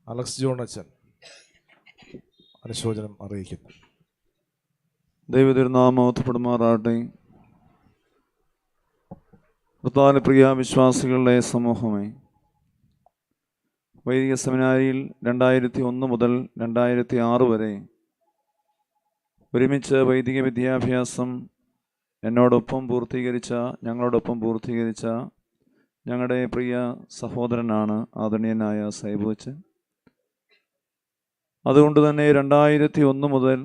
Alex John അച്ഛൻ അനുശോചനം അറിയിക്കുന്നു. ദൈവതിരുനാമപ്പെടുമാറാട്ടെ. കർത്താവിന്റെ പ്രിയ വിശ്വാസികളുടെ സമൂഹമേ, വൈദിക സെമിനാരിയിൽ 2001 മുതൽ 2006 വരെ ഒരുമിച്ച് വൈദിക വിദ്യാഭ്യാസം ഞങ്ങളോടൊപ്പം പൂർത്തീകരിച്ച ഞങ്ങളുടെ പ്രിയ സഹോദരനാണ് ആദരണീയനായ സൈബുവച്ചൻ. അതുകൊണ്ട് തന്നെ 2001 മുതൽ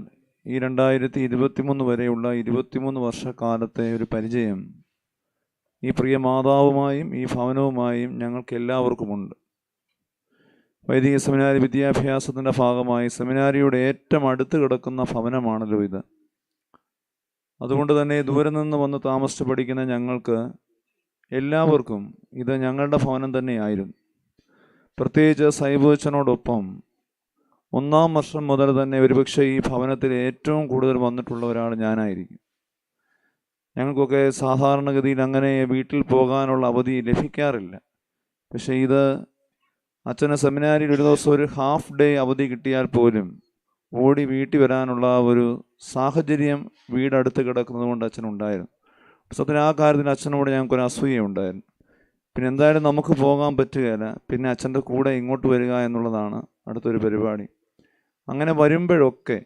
ഈ 2023 വരെയുള്ള 23 വർഷക്കാലത്തെ ഒരു പരിചയം ഈ പ്രിയ മാതാവുമായും ഈ ഭവനവുമായും ഞങ്ങൾക്ക് എല്ലാവർക്കുമുണ്ട്. വൈദിക സെമിനാരി വിദ്യാഭ്യാസത്തിൻ്റെ ഭാഗമായി സെമിനാരിയുടെ ഏറ്റവും അടുത്ത് കിടക്കുന്ന ഭവനമാണല്ലോ ഇത്. അതുകൊണ്ട് തന്നെ ദൂരെ നിന്ന് വന്ന് താമസിച്ച് പഠിക്കുന്ന ഞങ്ങൾക്ക് എല്ലാവർക്കും ഇത് ഞങ്ങളുടെ ഭവനം തന്നെയായിരുന്നു. പ്രത്യേകിച്ച് സൈബുവച്ചനോടൊപ്പം 1-ാം വർഷം മുതൽ തന്നെ ഒരുപക്ഷെ ഈ ഭവനത്തിൽ ഏറ്റവും കൂടുതൽ വന്നിട്ടുള്ള ഒരാൾ ഞാനായിരിക്കും. ഞങ്ങൾക്കൊക്കെ സാധാരണഗതിയിൽ അങ്ങനെ വീട്ടിൽ പോകാനുള്ള അവധി ലഭിക്കാറില്ല. പക്ഷേ ഇത് അച്ഛന് സെമിനാരിയിൽ ഒരു ദിവസം ഒരു ഹാഫ് ഡേ അവധി കിട്ടിയാൽ പോലും ഓടി വീട്ടിൽ വരാനുള്ള ഒരു സാഹചര്യം വീടടുത്ത് കിടക്കുന്നത് കൊണ്ട് അച്ഛനുണ്ടായിരുന്നു. സത്യത്തിൽ ആ കാര്യത്തിൽ അച്ഛനോട് ഞങ്ങൾക്കൊരു അസൂയയുണ്ടായിരുന്നു. പിന്നെ എന്തായാലും നമുക്ക് പോകാൻ പറ്റുകയില്ല, പിന്നെ അച്ഛൻ്റെ കൂടെ ഇങ്ങോട്ട് വരിക എന്നുള്ളതാണ് അടുത്തൊരു പരിപാടി. അങ്ങനെ വരുമ്പോഴൊക്കെ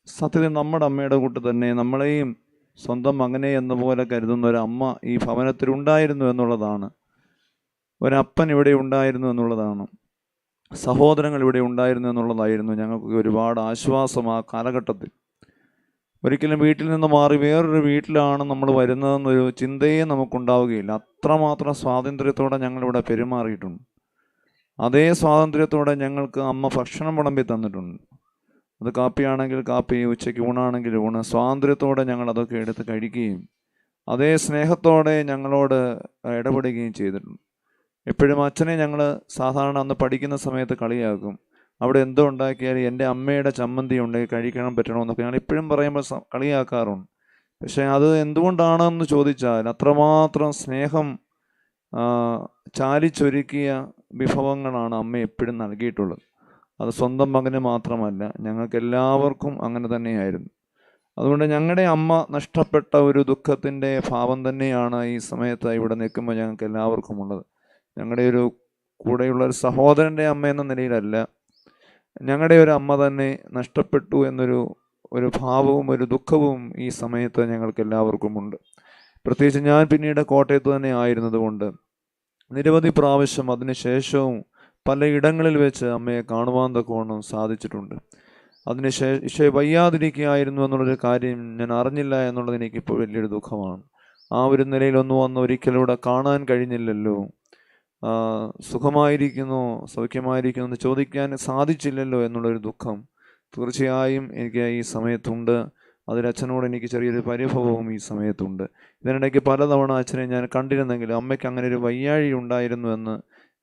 സത്യത്തിൽ നമ്മുടെ അമ്മയുടെ കൂട്ട് തന്നെ നമ്മളെയും സ്വന്തം മകനെ എന്ന പോലെ കരുതുന്ന ഒരമ്മ ഈ ഭവനത്തിലുണ്ടായിരുന്നു എന്നുള്ളതാണ്. ഒരപ്പൻ ഇവിടെ ഉണ്ടായിരുന്നു എന്നുള്ളതാണ്. സഹോദരങ്ങൾ ഇവിടെ ഉണ്ടായിരുന്നു എന്നുള്ളതായിരുന്നു ഞങ്ങൾക്ക് ഒരുപാട് ആശ്വാസം ആ കാലഘട്ടത്തിൽ. ഒരിക്കലും വീട്ടിൽ നിന്ന് മാറി വേറൊരു വീട്ടിലാണ് നമ്മൾ വരുന്നതെന്നൊരു ചിന്തയെ നമുക്കുണ്ടാവുകയില്ല. അത്രമാത്രം സ്വാതന്ത്ര്യത്തോടെ ഞങ്ങളിവിടെ പെരുമാറിയിട്ടുണ്ട്. അതേ സ്വാതന്ത്ര്യത്തോടെ ഞങ്ങൾക്ക് അമ്മ ഭക്ഷണം വിളമ്പി തന്നിട്ടുണ്ട്. അത് കാപ്പിയാണെങ്കിൽ കാപ്പി, ഉച്ചയ്ക്ക് ഊണാണെങ്കിൽ ഊണ്, സ്വാതന്ത്ര്യത്തോടെ ഞങ്ങൾ അതൊക്കെ എടുത്ത് കഴിക്കുകയും അതേ സ്നേഹത്തോടെ ഞങ്ങളോട് ഇടപെടുകയും ചെയ്തിട്ടുണ്ട്. എപ്പോഴും അച്ഛനെ ഞങ്ങൾ സാധാരണ അന്ന് പഠിക്കുന്ന സമയത്ത് കളിയാക്കും. അവിടെ എന്തോ ഉണ്ടാക്കിയാലും എൻ്റെ അമ്മയുടെ ചമ്മന്തി ഉണ്ടെങ്കിൽ കഴിക്കണം പറ്റണമെന്നൊക്കെ ഞങ്ങൾ ഇപ്പോഴും പറയുമ്പോൾ കളിയാക്കാറുണ്ട്. പക്ഷേ അത് എന്തുകൊണ്ടാണെന്ന് ചോദിച്ചാൽ അത്രമാത്രം സ്നേഹം ചാലിച്ചൊരുക്കിയ വിഭവങ്ങളാണ് അമ്മ എപ്പോഴും നൽകിയിട്ടുള്ളത്. അത് സ്വന്തം മകന് മാത്രമല്ല, ഞങ്ങൾക്ക് എല്ലാവർക്കും അങ്ങനെ തന്നെയായിരുന്നു. അതുകൊണ്ട് ഞങ്ങളുടെ അമ്മ നഷ്ടപ്പെട്ട ഒരു ദുഃഖത്തിൻ്റെ ഭാവം തന്നെയാണ് ഈ സമയത്ത് ഇവിടെ നിൽക്കുമ്പോൾ ഞങ്ങൾക്ക് എല്ലാവർക്കും ഉള്ളത്. ഞങ്ങളുടെ ഒരു കൂടെയുള്ള ഒരു സഹോദരൻ്റെ അമ്മ എന്ന നിലയിലല്ല, ഞങ്ങളുടെ ഒരു അമ്മ തന്നെ നഷ്ടപ്പെട്ടു എന്നൊരു ഭാവവും ഒരു ദുഃഖവും ഈ സമയത്ത് ഞങ്ങൾക്ക് എല്ലാവർക്കും ഉണ്ട്. പ്രത്യേകിച്ച് ഞാൻ പിന്നീട് കോട്ടയത്ത് തന്നെ ആയിരുന്നത് കൊണ്ട് നിരവധി പ്രാവശ്യം അതിനുശേഷവും പലയിടങ്ങളിൽ വെച്ച് അമ്മയെ കാണുവാൻ തക്കവണ്ണം സാധിച്ചിട്ടുണ്ട്. അതിനുശേഷം വയ്യാതിരിക്കുകയായിരുന്നു എന്നുള്ളൊരു കാര്യം ഞാൻ അറിഞ്ഞില്ല എന്നുള്ളത് എനിക്കിപ്പോൾ വലിയൊരു ദുഃഖമാണ്. ആ ഒരു നിലയിലൊന്നും വന്ന് ഒരിക്കലൂടെ കാണാൻ കഴിഞ്ഞില്ലല്ലോ, സുഖമായിരിക്കുന്നു സൗഖ്യമായിരിക്കുന്നു എന്ന് ചോദിക്കാൻ സാധിച്ചില്ലല്ലോ എന്നുള്ളൊരു ദുഃഖം തീർച്ചയായും എനിക്ക് ഈ സമയത്തുണ്ട്. അതിലച്ഛനോട് എനിക്ക് ചെറിയൊരു പരിഭവവും ഈ സമയത്തുണ്ട്. ഇതിനിടയ്ക്ക് പലതവണ അച്ഛനെ ഞാൻ കണ്ടിരുന്നെങ്കിലും അമ്മയ്ക്ക് അങ്ങനെ ഒരു വയ്യാഴി ഉണ്ടായിരുന്നു എന്ന്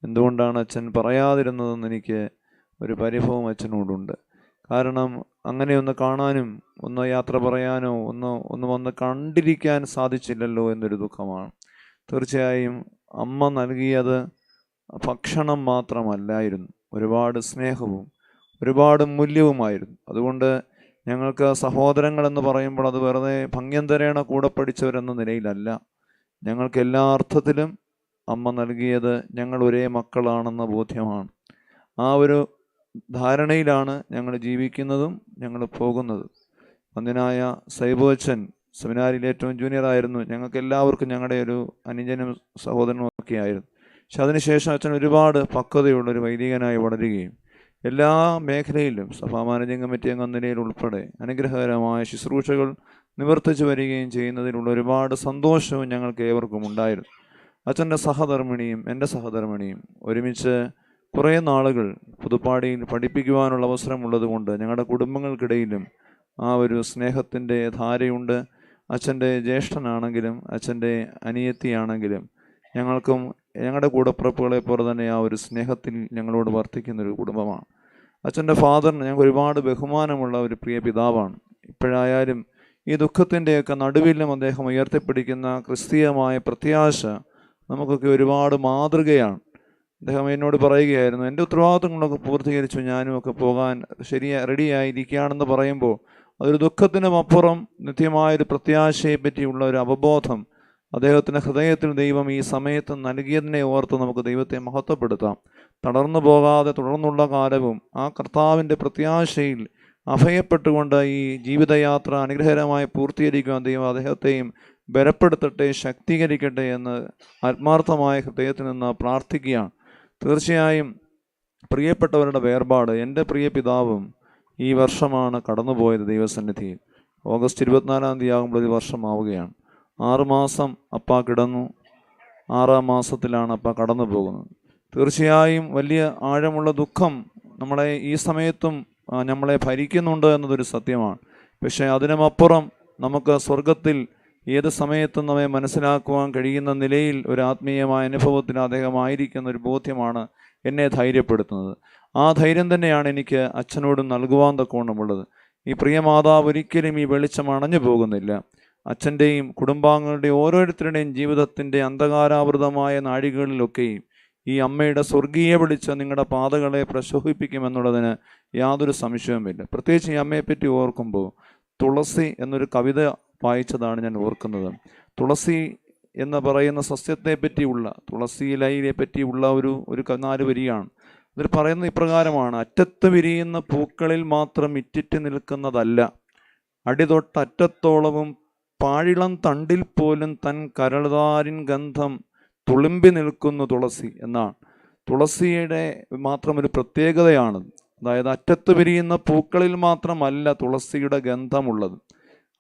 എന്തുകൊണ്ടാണ് അച്ഛൻ പറയാതിരുന്നതെന്ന് എനിക്ക് ഒരു പരിഭവം അച്ഛനോടുണ്ട്. കാരണം അങ്ങനെ ഒന്ന് കാണാനും ഒന്ന് യാത്ര പറയാനോ ഒന്ന് വന്ന് കണ്ടിരിക്കാൻ സാധിച്ചില്ലല്ലോ എന്നൊരു ദുഃഖമാണ്. തീർച്ചയായും അമ്മ നൽകിയത് ഭക്ഷണം മാത്രമല്ലായിരുന്നു, ഒരുപാട് സ്നേഹവും ഒരുപാട് മൂല്യവുമായിരുന്നു. അതുകൊണ്ട് ഞങ്ങൾക്ക് സഹോദരങ്ങളെന്ന് പറയുമ്പോൾ അത് വെറുതെ ഭംഗ്യന്തരേണ കൂടെ പഠിച്ചവരെന്ന നിലയിലല്ല. ഞങ്ങൾക്ക് എല്ലാ അർത്ഥത്തിലും അമ്മ നൽകിയത് ഞങ്ങൾ ഒരേ മക്കളാണെന്ന ബോധ്യമാണ്. ആ ഒരു ധാരണയിലാണ് ഞങ്ങൾ ജീവിക്കുന്നതും ഞങ്ങൾ പോകുന്നതും. വന്ധ്യനായ സൈബുവച്ചൻ സെമിനാരിയിൽ ഏറ്റവും ജൂനിയറായിരുന്നു. ഞങ്ങൾക്ക് എല്ലാവർക്കും ഞങ്ങളുടെ ഒരു അനുജനും സഹോദരനും ഒക്കെ ആയിരുന്നു. പക്ഷെ അതിനുശേഷം അച്ഛൻ ഒരുപാട് പക്വതയുള്ളൊരു വൈദികനായി വളരുകയും എല്ലാ മേഖലയിലും സഭാ മാനേജിംഗ് കമ്മിറ്റി അംഗം നിലയിൽ ഉൾപ്പെടെ അനുഗ്രഹകരമായ ശുശ്രൂഷകൾ നിവർത്തിച്ചു വരികയും ചെയ്യുന്നതിലുള്ള ഒരുപാട് സന്തോഷവും ഞങ്ങൾക്ക് ഏവർക്കും ഉണ്ടായിരുന്നു. അച്ഛൻ്റെ സഹധർമ്മിണിയും എൻ്റെ സഹധർമ്മിണിയും ഒരുമിച്ച് കുറേ നാളുകൾ പുതുപ്പാടിയിൽ പഠിപ്പിക്കുവാനുള്ള അവസരമുള്ളത് കൊണ്ട് ഞങ്ങളുടെ കുടുംബങ്ങൾക്കിടയിലും ആ ഒരു സ്നേഹത്തിൻ്റെ ധാരയുണ്ട്. അച്ഛൻ്റെ ജ്യേഷ്ഠനാണെങ്കിലും അച്ഛൻ്റെ അനിയത്തിയാണെങ്കിലും ഞങ്ങൾക്കും ഞങ്ങളുടെ കൂടപ്പിറപ്പുകളെ പോലെ തന്നെ ആ ഒരു സ്നേഹത്തിൽ ഞങ്ങളോട് വർത്തിക്കുന്നൊരു കുടുംബമാണ്. അച്ഛൻ്റെ ഫാദറിന് ഞങ്ങൾക്ക് ഒരുപാട് ബഹുമാനമുള്ള ഒരു പ്രിയ പിതാവാണ്. ഇപ്പോഴായാലും ഈ ദുഃഖത്തിൻ്റെയൊക്കെ നടുവിലും അദ്ദേഹം ഉയർത്തിപ്പിടിക്കുന്ന ക്രിസ്തീയമായ പ്രത്യാശ നമുക്കൊക്കെ ഒരുപാട് മാതൃകയാണ്. അദ്ദേഹം എന്നോട് പറയുകയായിരുന്നു, എൻ്റെ ഉത്തരവാദിത്തങ്ങളൊക്കെ പൂർത്തീകരിച്ചു, ഞാനും ഒക്കെ പോകാൻ റെഡിയായിരിക്കുകയാണെന്ന് പറയുമ്പോൾ അതൊരു ദുഃഖത്തിനും അപ്പുറം നിത്യമായൊരു പ്രത്യാശയെ പറ്റിയുള്ള ഒരു അവബോധം അദ്ദേഹത്തിൻ്റെ ഹൃദയത്തിൽ ദൈവം ഈ സമയത്ത് നൽകിയതിനെ ഓർത്ത് നമുക്ക് ദൈവത്തെ മഹത്വപ്പെടുത്താം. തളർന്നു പോകാതെ തുടർന്നുള്ള കാലവും ആ കർത്താവിൻ്റെ പ്രത്യാശയിൽ അഭയപ്പെട്ടുകൊണ്ട് ഈ ജീവിതയാത്ര അനുഗ്രഹകരമായി പൂർത്തീകരിക്കുവാൻ ദൈവം അദ്ദേഹത്തെയും ബലപ്പെടുത്തട്ടെ, ശക്തീകരിക്കട്ടെ എന്ന് ആത്മാർത്ഥമായ ഹൃദയത്തിൽ നിന്ന് പ്രാർത്ഥിക്കുകയാണ്. തീർച്ചയായും പ്രിയപ്പെട്ടവരുടെ വേർപാട്, എൻ്റെ പ്രിയ പിതാവും ഈ വർഷമാണ് കടന്നുപോയത് ദൈവസന്നിധിയിൽ. ഓഗസ്റ്റ് 24 തീയതി ആകുമ്പോൾ ഒരു വർഷമാവുകയാണ്. 6 മാസം അപ്പ കിടന്നു. 6-ാം മാസത്തിലാണ് അപ്പ കടന്നു പോകുന്നത്. തീർച്ചയായും വലിയ ആഴമുള്ള ദുഃഖം നമ്മളെ ഈ സമയത്തും നമ്മളെ ഭരിക്കുന്നുണ്ട് എന്നതൊരു സത്യമാണ്. പക്ഷേ അതിനുമപ്പുറം നമുക്ക് സ്വർഗത്തിൽ ഏത് സമയത്തും നമ്മെ മനസ്സിലാക്കുവാൻ കഴിയുന്ന നിലയിൽ ഒരു ആത്മീയമായ അനുഭവത്തിൽ അദ്ദേഹമായിരിക്കുന്ന ഒരു ബോധ്യമാണ് എന്നെ ധൈര്യപ്പെടുത്തുന്നത്. ആ ധൈര്യം തന്നെയാണ് എനിക്ക് അച്ഛനോടും നൽകുവാൻ തക്കവണ്ണമുള്ളത്. ഈ പ്രിയ മാതാവ് ഒരിക്കലും ഈ വെളിച്ചം അണഞ്ഞു പോകുന്നില്ല. അച്ഛൻ്റെയും കുടുംബാംഗങ്ങളുടെയും ഓരോരുത്തരുടെയും ജീവിതത്തിൻ്റെ അന്ധകാരാവൃതമായ നാഴികകളിലൊക്കെയും ഈ അമ്മയുടെ സ്വർഗീയ വെളിച്ചം നിങ്ങളുടെ പാതകളെ പ്രശോഭിപ്പിക്കുമെന്നുള്ളതിന് യാതൊരു സംശയവുമില്ല. പ്രത്യേകിച്ച് ഈ അമ്മയെപ്പറ്റി ഓർക്കുമ്പോൾ തുളസി എന്നൊരു കവിത വായിച്ചതാണ് ഞാൻ ഓർക്കുന്നത്. തുളസി എന്ന് പറയുന്ന സസ്യത്തെ പറ്റിയുള്ള, തുളസി ഇലയെ പറ്റിയുള്ള ഒരു 4 വരിയാണ്. അതിൽ പറയുന്നത് ഇപ്രകാരമാണ്: അറ്റത്ത് വിരിയുന്ന പൂക്കളിൽ മാത്രം ഇറ്റിറ്റ് നിൽക്കുന്നതല്ല, അടിതൊട്ടറ്റത്തോളവും പാഴിളം തണ്ടിൽ പോലും തൻ കരൾതാരിൻ ഗന്ധം തുളുമ്പി നിൽക്കുന്നു തുളസി എന്നാണ്. തുളസിയുടെ മാത്രം ഒരു പ്രത്യേകതയാണ്. അതായത് അറ്റത്ത് വിരിയുന്ന പൂക്കളിൽ മാത്രമല്ല തുളസിയുടെ ഗന്ധമുള്ളത്,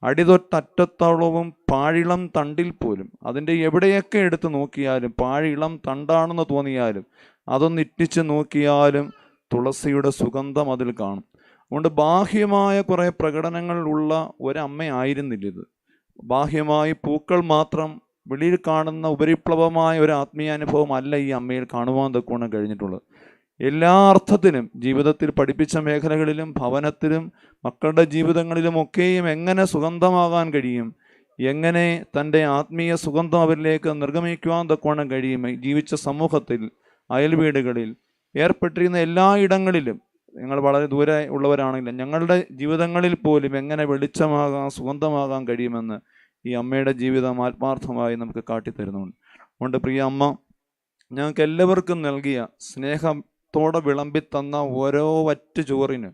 അടിതൊട്ടറ്റത്തോളവും പാഴിളം തണ്ടിൽ പോലും. അതിൻ്റെ എവിടെയൊക്കെ എടുത്ത് നോക്കിയാലും, പാഴിളം തണ്ടാണെന്ന് തോന്നിയാലും അതൊന്ന് ഇറ്റിച്ച് നോക്കിയാലും തുളസിയുടെ സുഗന്ധം അതിൽ കാണും. അതുകൊണ്ട് ബാഹ്യമായ കുറേ പ്രകടനങ്ങളുള്ള ഒരമ്മയായിരുന്നില്ല ഇത്. ബാഹ്യമായി പൂക്കൾ മാത്രം വെളിയിൽ കാണുന്ന ഉപരിപ്ലവമായ ഒരു ആത്മീയാനുഭവം അല്ല ഈ അമ്മയിൽ കാണുവാൻ തക്കവണ്ണം കഴിഞ്ഞിട്ടുള്ളത്. എല്ലാ അർത്ഥത്തിലും ജീവിതത്തിൽ പഠിപ്പിച്ച മേഖലകളിലും ഭവനത്തിലും മക്കളുടെ ജീവിതങ്ങളിലുമൊക്കെയും എങ്ങനെ സുഗന്ധമാകാൻ കഴിയും, എങ്ങനെ തൻ്റെ ആത്മീയ സുഗന്ധം അവരിലേക്ക് നിർഗമിക്കുവാൻ തക്കവണ്ണം കഴിയും, ജീവിച്ച സമൂഹത്തിൽ, അയൽവീടുകളിൽ, ഏർപ്പെട്ടിരുന്ന എല്ലാ ഇടങ്ങളിലും, നിങ്ങൾ വളരെ ദൂരെ ഉള്ളവരാണെങ്കിലും ഞങ്ങളുടെ ജീവിതങ്ങളിൽ പോലും എങ്ങനെ വെളിച്ചമാകാൻ, സുഗന്ധമാകാൻ കഴിയുമെന്ന് ഈ അമ്മയുടെ ജീവിതം ആത്മാർത്ഥമായി നമുക്ക് കാട്ടിത്തരുന്നുണ്ട്. അതുകൊണ്ട് പ്രിയ അമ്മ, ഞങ്ങൾക്ക് എല്ലാവർക്കും നൽകിയ സ്നേഹത്തോടെ വിളമ്പിത്തന്ന ഓരോ വറ്റ് ചോറിന്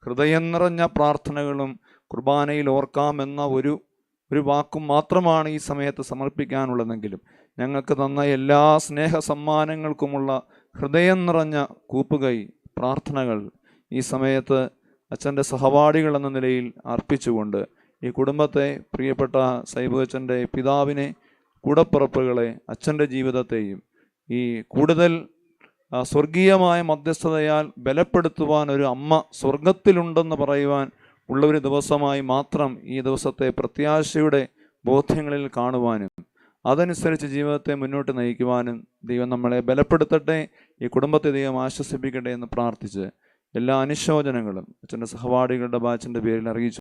ഹൃദയം നിറഞ്ഞ പ്രാർത്ഥനകളും കുർബാനയിൽ ഓർക്കാമെന്ന ഒരു വാക്കും മാത്രമാണ് ഈ സമയത്ത് സമർപ്പിക്കാനുള്ളതെങ്കിലും ഞങ്ങൾക്ക് തന്ന എല്ലാ സ്നേഹ സമ്മാനങ്ങൾക്കുമുള്ള ഹൃദയം നിറഞ്ഞ കൂപ്പുകൈ പ്രാർത്ഥനകൾ ഈ സമയത്ത് അച്ഛൻ്റെ സഹപാഠികൾ എന്ന നിലയിൽ അർപ്പിച്ചുകൊണ്ട് ഈ കുടുംബത്തെ, പ്രിയപ്പെട്ട സൈബു അച്ഛൻ്റെ പിതാവിനെ, കൂടപ്പിറപ്പുകളെ, അച്ഛൻ്റെ ജീവിതത്തെയും ഈ കൂടുതൽ സ്വർഗീയമായ മധ്യസ്ഥതയാൽ ബലപ്പെടുത്തുവാൻ ഒരു അമ്മ സ്വർഗത്തിലുണ്ടെന്ന് പറയുവാൻ ഉള്ള ഒരു ദിവസമായി മാത്രം ഈ ദിവസത്തെ പ്രത്യാശയുടെ ബോധ്യങ്ങളിൽ കാണുവാനും അതനുസരിച്ച് ജീവിതത്തെ മുന്നോട്ട് നയിക്കുവാനും ദൈവം നമ്മളെ ബലപ്പെടുത്തട്ടെ. ഈ കുടുംബത്തെ ദൈവം ആശ്വസിപ്പിക്കട്ടെ എന്ന് പ്രാർത്ഥിച്ച് എല്ലാ അനുശോചനങ്ങളും അച്ഛൻ്റെ സഹപാഠികളുടെ ബാച്ചിൻ്റെ പേരിൽ അറിയിച്ചു